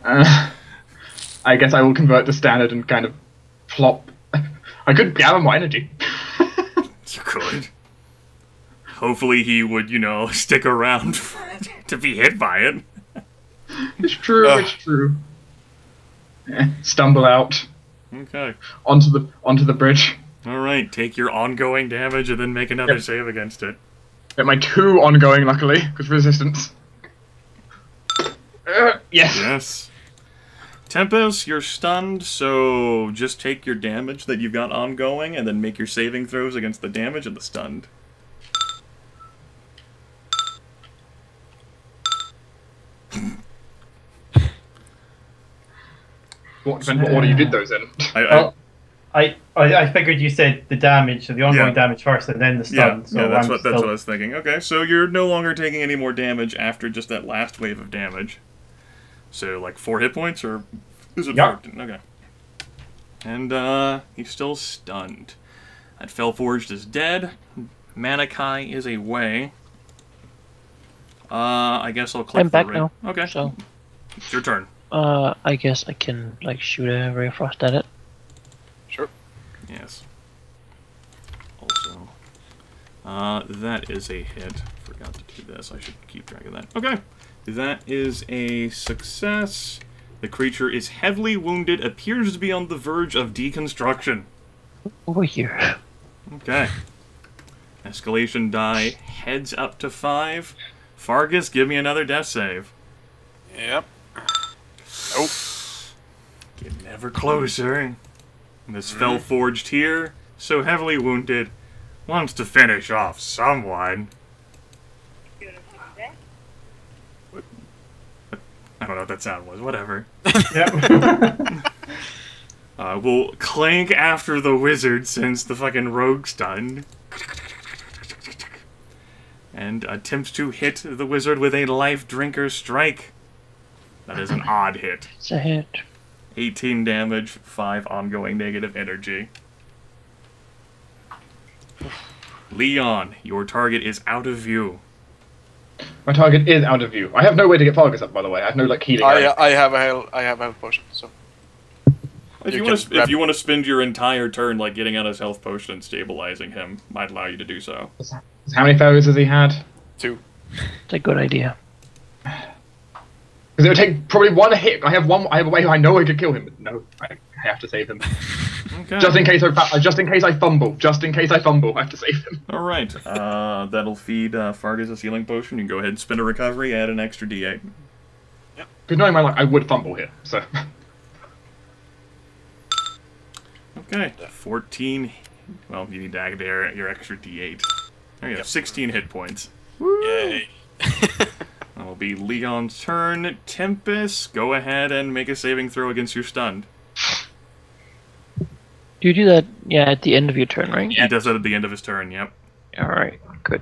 I guess I will convert to standard and kind of plop. I could gather more energy. You could. Hopefully he would, you know, stick around to be hit by it. It's true, it's true. Stumble out. Okay. Onto the bridge. Alright, take your ongoing damage and then make another save against it. Get my 2 ongoing, luckily, because resistance. Yes. Yes. Tempus, you're stunned, so just take your damage that you've got ongoing and then make your saving throws against the damage of the stunned. What depends what order you did those in. I figured you said the damage, so the ongoing damage first, and then the stun. That's what I was thinking. Okay, so you're no longer taking any more damage after just that last wave of damage. So, like 4 hit points, or is it 14? Okay. And he's still stunned. That Fellforged is dead. Manaki is away. I guess I'll click. I'm back now. Okay. So it's your turn. I guess I can like shoot a ray of frost at it. Sure. Yes. Also, that is a hit. Forgot to do this. I should keep track of that. Okay. That is a success. The creature is heavily wounded, appears to be on the verge of deconstruction. Over here. Okay. Escalation die heads up to 5. Fargus, give me another death save. Yep. Nope. Getting ever closer. This Fellforged here, so heavily wounded, wants to finish off someone. I don't know what that sound was. Whatever. Yep. We'll clank after the wizard since the fucking rogue's done. And attempts to hit the wizard with a life drinker strike. That is an odd hit. It's a hit. 18 damage, 5 ongoing negative energy. Leon, your target is out of view. My target is out of view. I have no way to get Fargus up, by the way. I have no like healing. I have a health potion, so. If you want to spend your entire turn like getting out his health potion and stabilizing him, might allow you to do so. How many failures has he had? 2. It's a good idea. Because it would take probably 1 hit. I have a way I know I could kill him, but no, I have to save him. Okay. Just in case I fumble. Just in case I fumble, I have to save him. All right. That'll feed Fargus a healing potion. You can go ahead and spin a recovery, add an extra D8. Yep. Because knowing my luck, I would fumble here. So. Okay. 14. Well, you need to add your extra D8. There you go. 16 hit points. Yay. That'll be Leon's turn. Tempus, go ahead and make a saving throw against your stunned. Do you do that, at the end of your turn, right? He does that at the end of his turn, yep. Alright, good.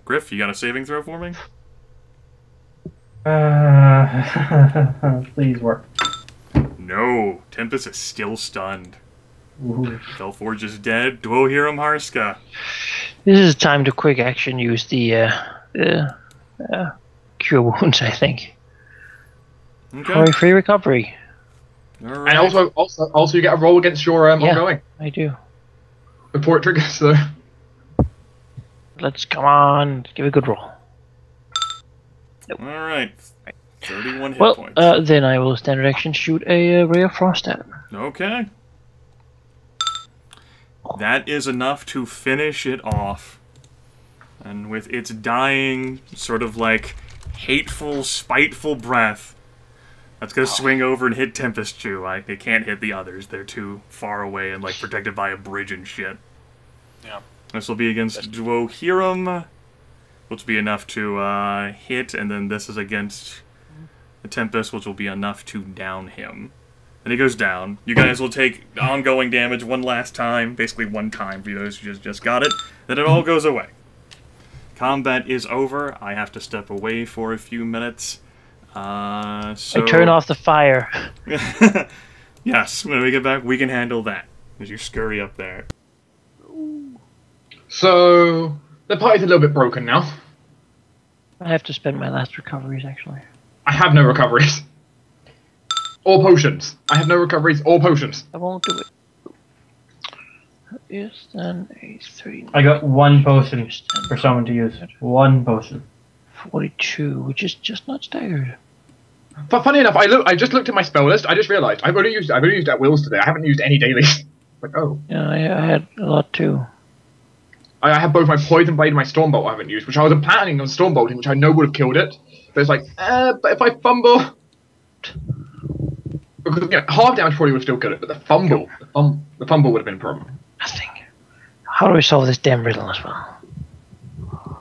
Gryph, you got a saving throw for me? Please work. No, Tempus is still stunned. Ooh. Fellforge is dead. Dwohurim Harsca. This is time to quick action use the cure wounds, I think. Okay. For a free recovery. All right. And also you get a roll against your ongoing. I do. Before it triggers, so. Let's come on, give a good roll. All right. 31 hit Well, points. then I will standard action shoot a ray of frost at him. Okay. That is enough to finish it off. And with its dying, sort of like hateful, spiteful breath, that's gonna swing over and hit Tempest too. It can't hit the others. They're too far away and like protected by a bridge and shit. Yeah. This will be against Dwohurim, which will be enough to hit, and then this is against the Tempest, which will be enough to down him. And he goes down. You guys will take ongoing damage one last time, basically one time for those who just got it. Then it all goes away. Combat is over. I have to step away for a few minutes. So I turn off the fire. Yes, when we get back, we can handle that. As you scurry up there. So the party's a little bit broken now. I have to spend my last recoveries, actually. I have no recoveries. Or potions. I have no recoveries or potions. I won't do it. Is then a 3. I got 1 potion for someone to use. 1 potion. 42, which is just not staggered. But funny enough, I just looked at my spell list. I just realised I've only used at wills today. I haven't used any dailies. Like, oh. Yeah, I had a lot too. I have both my poison blade and my stormbolt I haven't used, which I was planning on stormbolting, which I know would have killed it. But it's like, but if I fumble, because half damage probably would have still killed it, but the fumble would have been a problem. Nothing. How do we solve this damn riddle as well?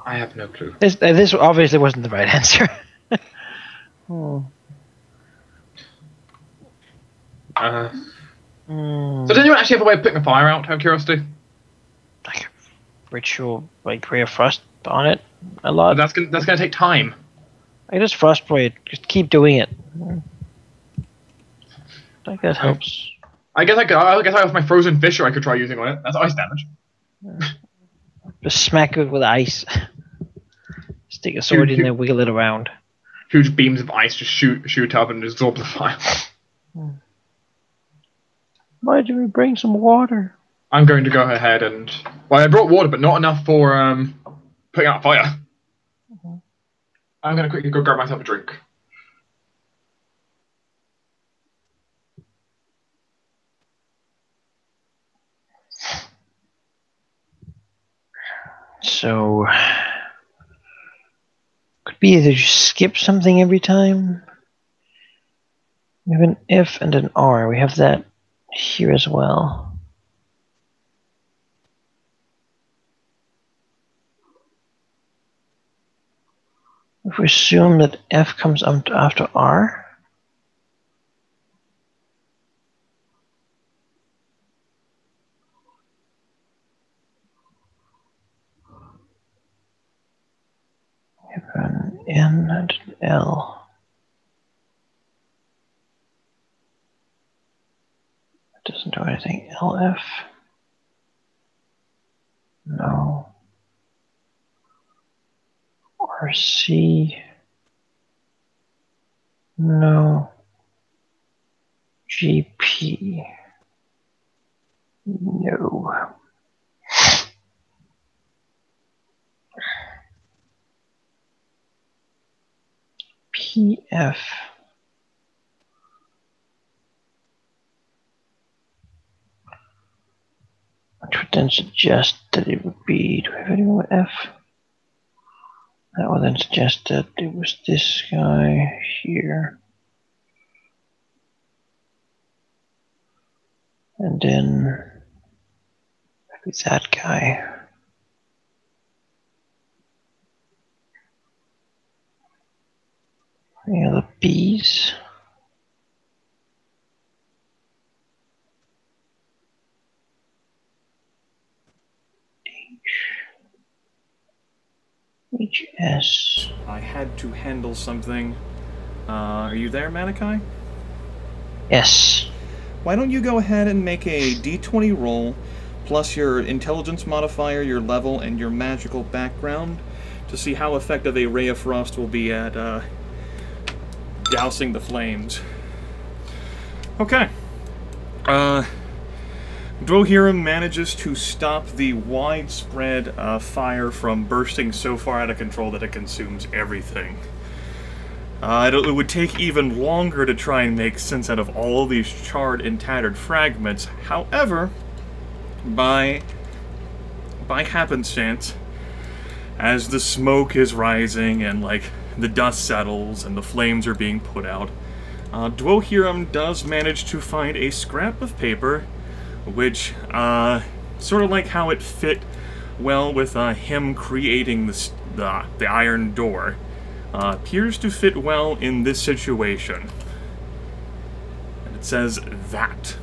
I have no clue. This obviously wasn't the right answer. Oh. So does anyone actually have a way of putting the fire out, out of curiosity? Like a ritual, like Ray of Frost on it a lot. But that's gonna take time. I just frostblade. Just keep doing it. I think that helps. I guess I have my frozen fish, or I could try using on it. That's ice damage. Just smack it with ice. Stick a sword in there, wiggle it around. Huge beams of ice just shoot up and absorb the fire. Why did we bring some water? I'm going to go ahead and... Well, I brought water, but not enough for putting out fire. I'm going to quickly go grab myself a drink. So... could be either just skip something every time. We have an F and an R. We have that here as well. If we assume that F comes after R, we have an N and an L. It doesn't do anything. LF? No. RC? No. GP? No. PF? Which would then suggest that it would be, do we have anyone with F? That would then suggest that it was this guy here. And then maybe that guy. Any other B's? HS. I had to handle something. Are you there, Manaki? Yes. Why don't you go ahead and make a d20 roll, plus your intelligence modifier, your level, and your magical background, to see how effective a Ray of Frost will be at dousing the flames. Okay. Dwohurim manages to stop the widespread fire from bursting so far out of control that it consumes everything. It would take even longer to try and make sense out of all of these charred and tattered fragments. However, by happenstance, as the smoke is rising and the dust settles and the flames are being put out, Dwohurim does manage to find a scrap of paper, which, sort of like how it fit well with him creating the iron door, appears to fit well in this situation. And it says that.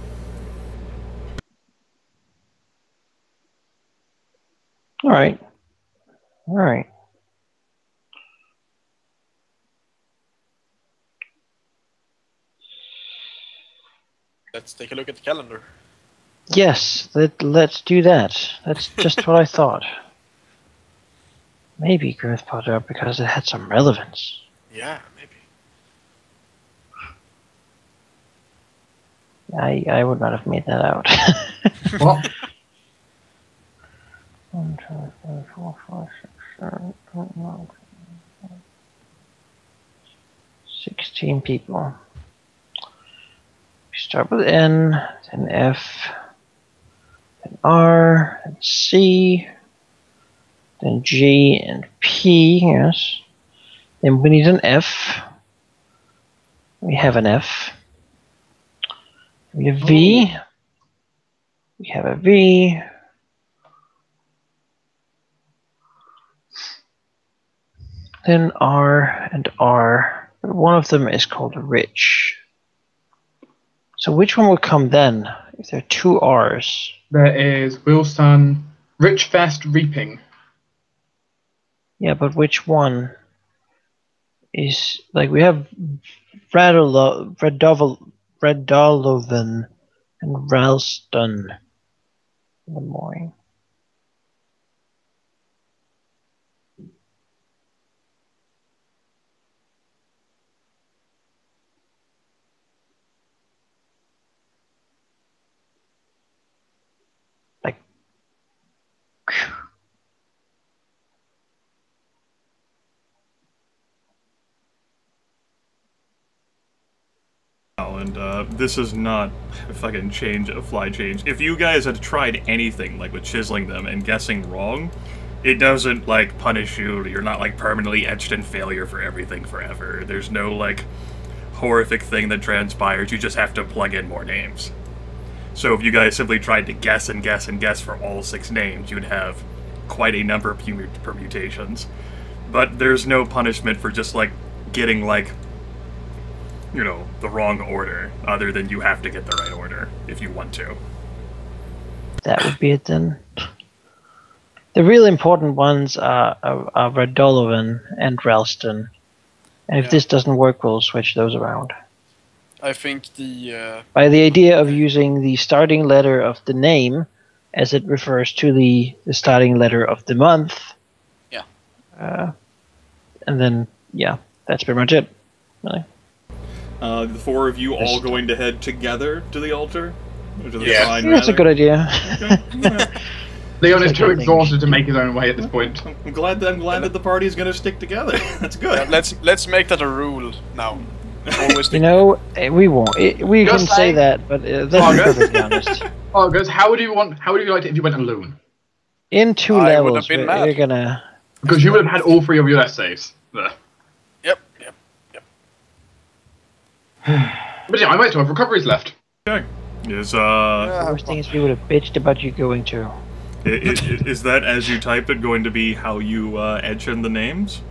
Alright. Alright. Let's take a look at the calendar. Yes, let's do that. That's just what I thought. Maybe Grimith brought it up because it had some relevance. Yeah, maybe. I would not have made that out. What? 1, 2, 3, 4, 5, 6, 7, 8, 9, 16 people. We start with N, then F, then R, then C, then G and P, yes. Then we need an F. We have an F. We have V. We have a V. Then R and R. One of them is called rich. So which one would come then? If there are two R's. There is Wilson, Rich Fest Reaping. Yeah, but which one is like we have Redoloven and Ralston in the morning. Like And this is not a fucking fly change. If you guys had tried anything, like with chiseling them and guessing wrong, it doesn't, like, punish you. You're not, like, permanently etched in failure for everything forever. There's no, like, horrific thing that transpires. You just have to plug in more names. So if you guys simply tried to guess and guess and guess for all 6 names, you'd have quite a number of permutations. But there's no punishment for just, like, getting, like, you know, the wrong order, other than you have to get the right order if you want to. that would be it then. The real important ones are Redoloven and Ralston. And if this doesn't work, we'll switch those around. I think the... By the idea of using the starting letter of the name as it refers to the starting letter of the month. Yeah. And then, yeah, that's pretty much it. Really. The 4 of you all going to head together to the altar? Or to the shrine, That's a good idea. Okay. Leon is too exhausted to make his own way at this point. I'm glad that the party is going to stick together. That's good. Yeah, let's make that a rule now. Always You know, we won't. We can Just say saying. that, but let's be perfectly honest. Fargus, how would you like it if you went alone? In 2 I would levels, have been we're mad. gonna... Because you would have had all 3 of your essays. There. Yep. But yeah, I might still have recoveries left. Okay. Is, The worst thing is we would have bitched about you going to. is that, as you type it, going to be how you etch in the names?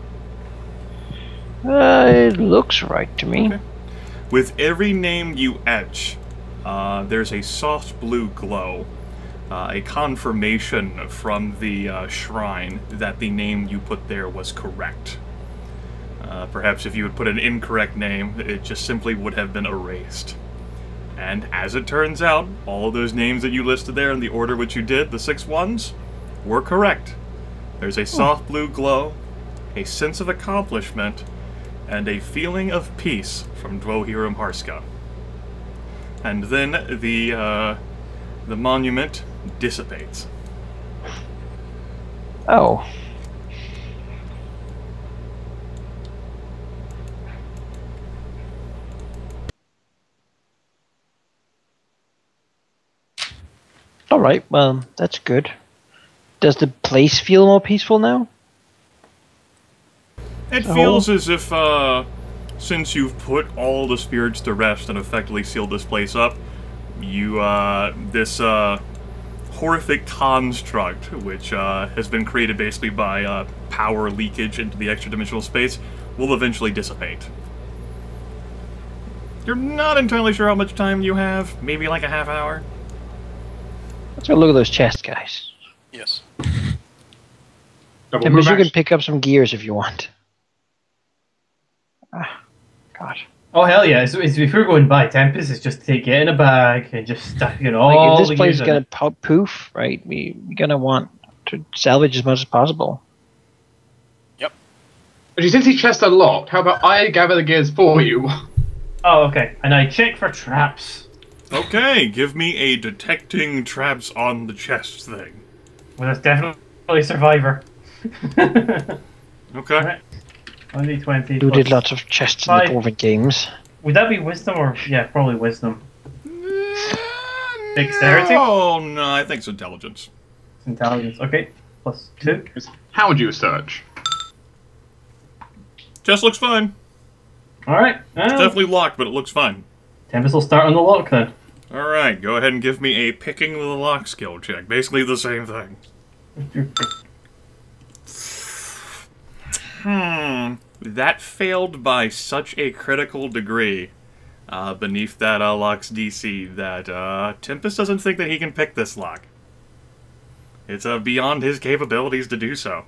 It looks right to me. Okay. With every name you etch, there's a soft blue glow, a confirmation from the shrine that the name you put there was correct. Perhaps if you had put an incorrect name, it just simply would have been erased. And as it turns out, all of those names that you listed there in the order which you did, the 6 ones, were correct. There's a soft blue glow, a sense of accomplishment, and a feeling of peace from Dwohurim Harsca. And then the monument dissipates. Oh. Alright, well, that's good. Does the place feel more peaceful now? It feels as if, since you've put all the spirits to rest and effectively sealed this place up, you, this, horrific construct, which, has been created basically by, power leakage into the extra-dimensional space, will eventually dissipate. You're not entirely sure how much time you have, maybe like a half hour. Let's go look at those chests, guys. Yes. Tempus, you can pick up some gears if you want. Ah, God. Oh hell yeah! So if you're going by Tempus, it's just to get in a bag and just stuff, you know, all Like, if the this place is gears gonna in it. poof, right? We're gonna want to salvage as much as possible. Actually, since these chests are locked, how about I gather the gears for you? Oh okay, and I check for traps. Okay, give me a detecting traps on the chest thing. Well, that's definitely Survivor. Okay. Alright. 1d20. You did lots of chests in the Dwarven games. Would that be Wisdom or... Yeah, probably Wisdom. Dexterity? Oh, no, I think it's intelligence. Intelligence, okay. +2. How would you search? Chest looks fine. Alright. It's definitely locked, but it looks fine. Tempest will start on the lock then. Alright, go ahead and give me a picking with a lock skill check. Basically the same thing. That failed by such a critical degree beneath that lock's DC that Tempus doesn't think that he can pick this lock. It's beyond his capabilities to do so.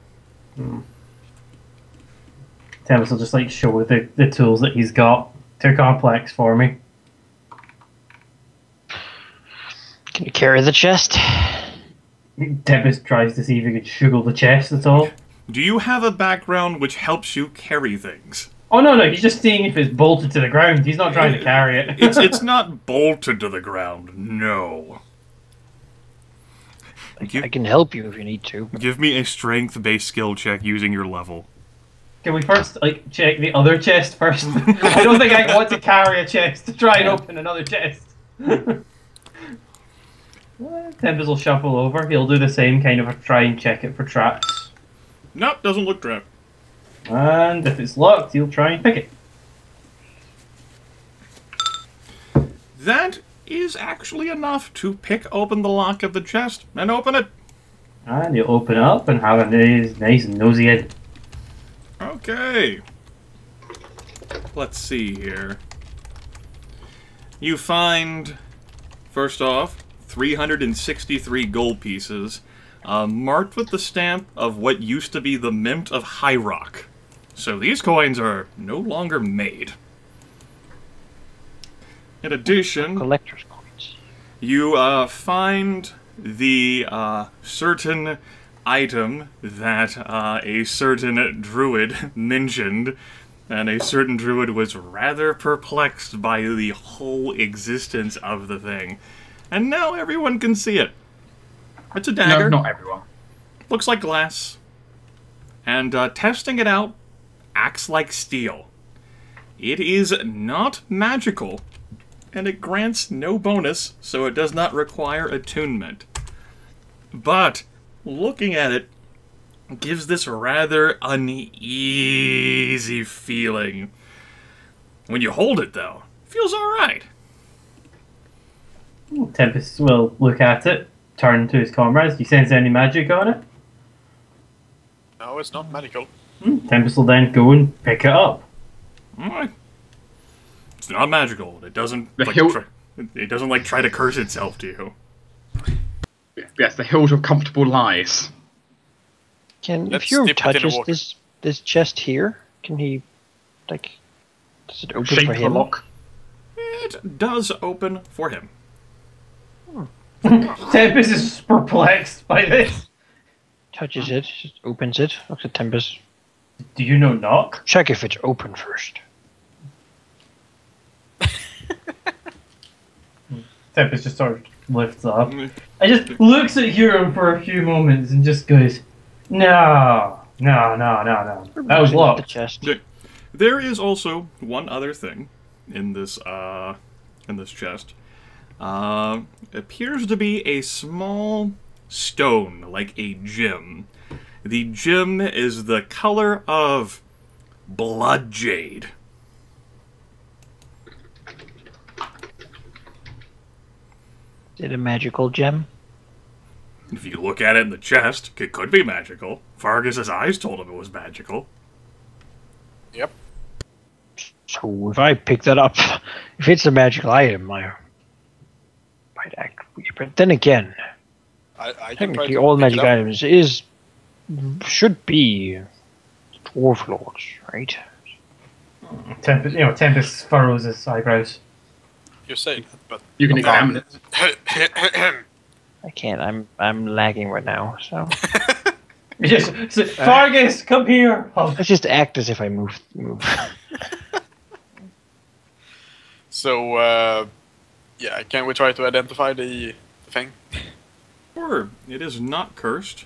Tempest will just like show the tools that he's got. Too complex for me. Can you carry the chest? Tempest tries to see if he can sugar the chest at all. Do you have a background which helps you carry things? Oh no, he's just seeing if it's bolted to the ground. He's not trying to carry it. It's not bolted to the ground, no. I can help you if you need to. Give me a strength-based skill check using your level. Can we first check the other chest first? I don't think I want to carry a chest to try and open another chest. Tempest will shuffle over. He'll do the same kind of try and check it for traps. Nope, doesn't look trapped. And if it's locked, he'll try and pick it. That is actually enough to pick open the lock of the chest and open it. And he'll open it up and have a nice nosy head. Okay. Let's see here. You find, first off, 363 gold pieces, marked with the stamp of what used to be the Mint of High Rock. So these coins are no longer made. In addition, Collector's coins. you find the certain item that a certain Druid mentioned, and a certain Druid was rather perplexed by the whole existence of the thing. And now everyone can see it. It's a dagger. No, not everyone. Looks like glass. And testing it out acts like steel. It is not magical, and it grants no bonus, so it does not require attunement. But looking at it gives this rather uneasy feeling. When you hold it, though, it feels alright. Tempest will look at it, turn to his comrades. Do you sense any magic on it? No, it's not magical. Tempest will then go and pick it up. Alright. It's not magical. It doesn't it doesn't like try to curse itself to you. Yes, the hills of comfortable lies. Let's If you dip it in the touches water. this chest here, can he, like, does it open Shape for the him? lock. It does open for him. Tempest is perplexed by this. Touches it, just opens it, looks at Tempest. Do you know knock? Check if it's open first. Tempest just sort of lifts up. I just looks at Huron for a few moments and just goes, No. That was Opening up the locked. chest. There is also one other thing in this chest. Appears to be a small stone, like a gem. The gem is the color of blood jade. Is it a magical gem? If you look at it in the chest, it could be magical. Fargus's eyes told him it was magical. Yep. So if I pick that up, if it's a magical item, I might act weird. But then again, I can try technically to all pick it magic up. items should be dwarf lords, right? Tempest furrows his eyebrows. You say that, but You can examine it. I can't. I'm lagging right now, so Fargus, come here. let's just act as if I move. So Yeah, can we try to identify the thing? Sure, it is not cursed.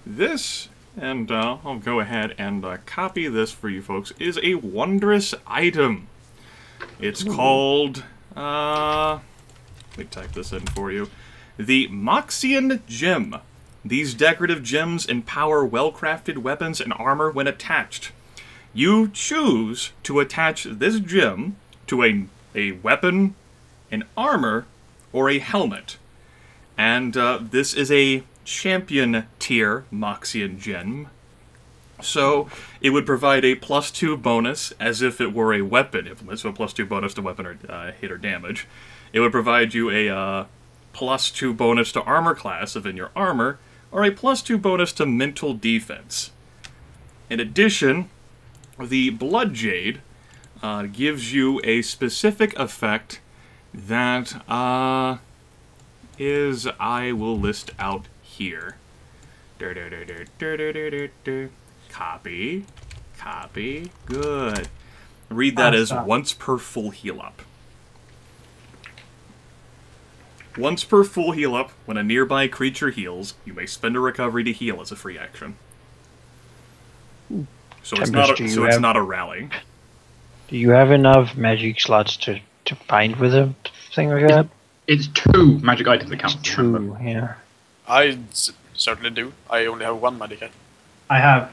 This, and I'll go ahead and copy this for you folks, is a wondrous item. It's called, let me type this in for you. The Moxian Gem. These decorative gems empower well-crafted weapons and armor when attached. You choose to attach this gem to a weapon, an armor, or a helmet. And this is a champion tier Moxian gem. So it would provide a +2 bonus as if it were a weapon implement, so a +2 bonus to weapon or hit or damage. It would provide you a +2 bonus to armor class if in your armor, or a +2 bonus to mental defense. In addition, the Blood Jade gives you a specific effect that I will list out here. Copy. Copy. Good. Read that as once per full heal up. Once per full heal up, when a nearby creature heals, you may spend a recovery to heal as a free action. So it's not a rally. Do you have enough magic slots to bind with a thing like that? It's 2 magic items that count. 2, yeah. I certainly do. I only have 1 magic item. I have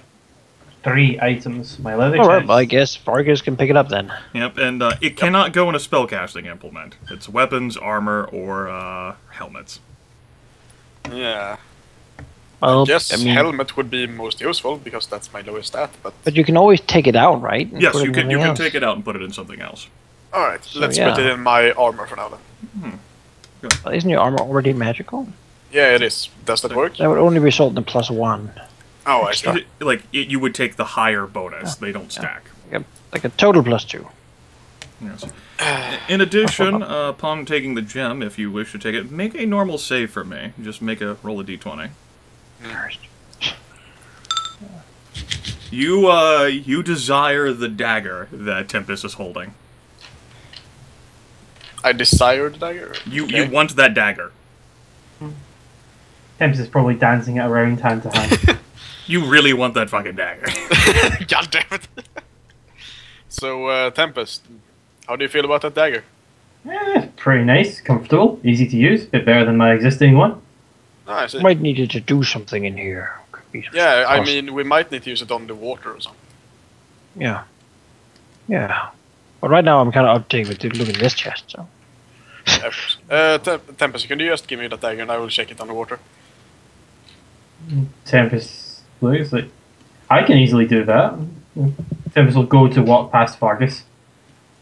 3 items. My leather Alright, chest. well, I guess Fargus can pick it up then. Yep, and it cannot go in a spellcasting implement. It's weapons, armor, or helmets. Yeah. Well, Yes, I mean, helmet would be most useful because that's my lowest stat. But you can always take it out, right? And Yes, put it you in can something else. take it out and put it in something else. all right, let's yeah. put it in my armor for now then. Well, isn't your armor already magical? Yeah, it is. Does that work? That would only result in +1. Oh, I see. You would take the higher bonus. They don't stack. Like a total +2. Yes. In addition, upon taking the gem, if you wish to take it, make a normal save for me. Just roll a d20. First. You desire the dagger that Tempus is holding. I desire the dagger. You Okay. want that dagger. Tempus is probably dancing it around hand to hand. You really want that fucking dagger. God damn it. So, Tempest, how do you feel about that dagger? Pretty nice, comfortable, easy to use. Bit better than my existing one. Oh, I see. Might need it to do something in here. Could be Yeah, I cost- mean, we might need to use it on the water or something. Yeah. Yeah. But right now I'm kind of updating with looking at this chest, so. Yeah, of course. Tempest, can you just give me that dagger and I will check it on the water? Tempus looks like I can easily do that. Tempus will go to walk past Fargus.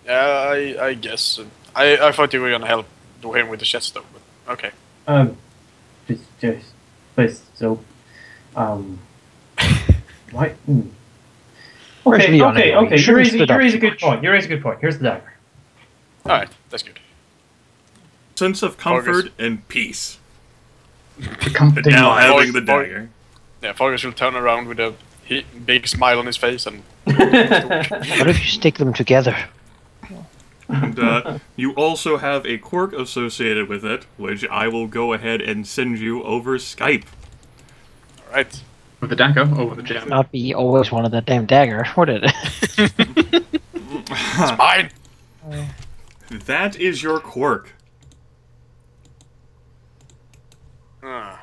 Yeah, I guess. I thought you were gonna help him with the chest though, but okay. So, what? Where's Okay, Leon okay, anyway? okay. You Shouldn't raise split up a too good much. point. You raise a good point. Here's the dagger. Alright, that's good. Sense of comfort Fargus. and peace. The comforting Now life. having the Fargus- dagger. Yeah, Fargus will turn around with a big smile on his face and... What if you stick them together? And you also have a quirk associated with it, which I will go ahead and send you over Skype. Alright. With the dagger or with the gem? Not be always wanted that damn dagger, would it? It's mine! That is your quirk. Ah.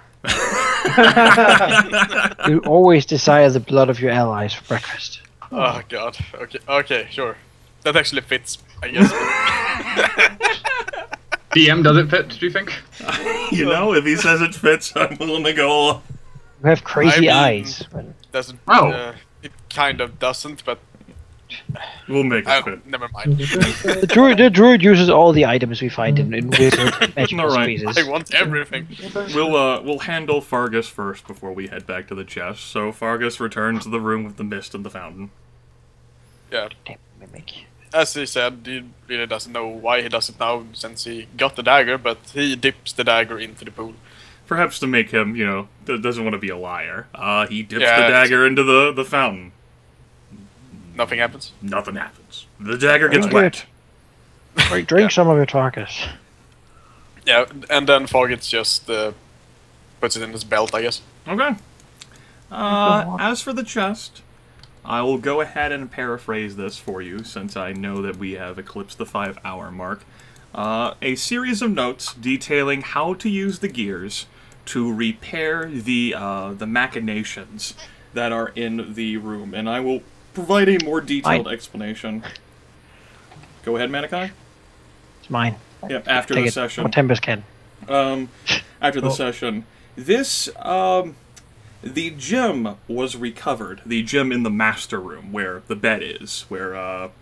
You always desire the blood of your allies for breakfast. Oh god. Okay, sure. That actually fits, I guess. DM, does it fit, do you think? You know, if he says it fits, I'm willing to go. You have crazy I mean- eyes. But Doesn't. Oh. It kind of doesn't, but We'll make it fit. never mind. the druid uses all the items we find in wizard magical Alright. spaces. I want everything. We'll handle Fargus first before we head back to the chest. So Fargus returns to the room with the mist and the fountain. Yeah. Damn mimic. As he said, he really doesn't know why he does it now since he got the dagger, but he dips the dagger into the pool. Perhaps to make him, doesn't want to be a liar. He dips Yeah, the dagger into the fountain. Nothing happens. Nothing happens. The dagger gets Good. wet. Right, drink some of it, Fargus. Yeah, and then Fargus just puts it in his belt, I guess. Okay. As for the chest, I will go ahead and paraphrase this for you, since I know that we have eclipsed the 5-hour mark. A series of notes detailing how to use the gears to repair the machinations that are in the room, and I will provide a more detailed explanation. Go ahead, Manaki. It's mine. Yep, after the session. What Tempus can. After the session. This, the gem was recovered. The gem in the master room, where the bed is, where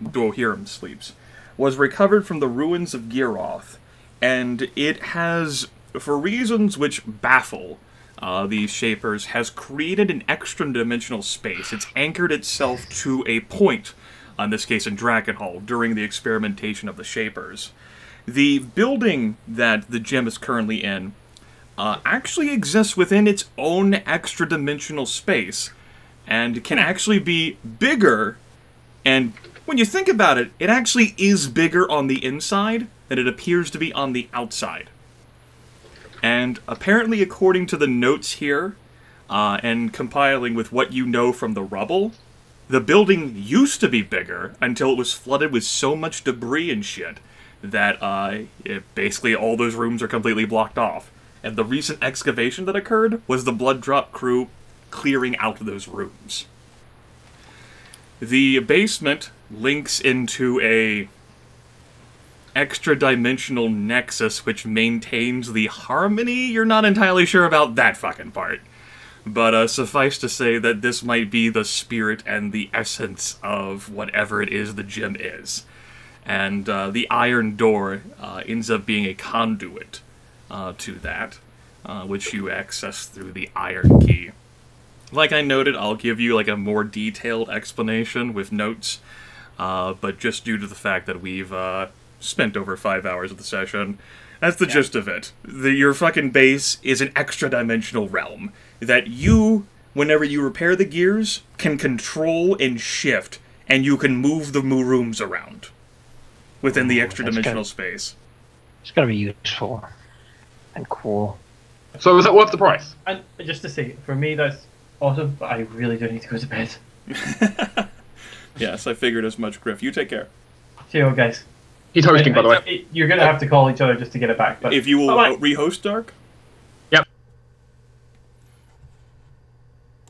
Dwohurim sleeps, was recovered from the ruins of Giroth, and it has, for reasons which baffle these shapers, has created an extra-dimensional space. It's anchored itself to a point, in this case in Drakenhall, during the experimentation of the shapers. The building that the gem is currently in actually exists within its own extra-dimensional space, and can actually be bigger, and when you think about it, it actually is bigger on the inside than it appears to be on the outside. And apparently, according to the notes here, and compiling with what you know from the rubble, the building used to be bigger until it was flooded with so much debris and shit that basically all those rooms are completely blocked off. And the recent excavation that occurred was the Blood Drop crew clearing out those rooms. The basement links into a extra-dimensional nexus which maintains the harmony. You're not entirely sure about that fucking part. But suffice to say that this might be the spirit and the essence of whatever it is the gem is. And the iron door ends up being a conduit to that, which you access through the iron key. Like I noted, I'll give you like a more detailed explanation with notes, but just due to the fact that we've spent over 5 hours of the session, that's the gist of it. Your fucking base is an extra-dimensional realm that you, whenever you repair the gears, can control and shift, and you can move the rooms around within the extra-dimensional space. It's gotta be useful and cool. So was that worth the price? And just to say, for me, that's awesome, but I really do need to go to bed. Yes, I figured as much, Gryph. You take care. See you guys. He's hosting, by the way. You're gonna have to call each other just to get it back. But If you will re-host Dark?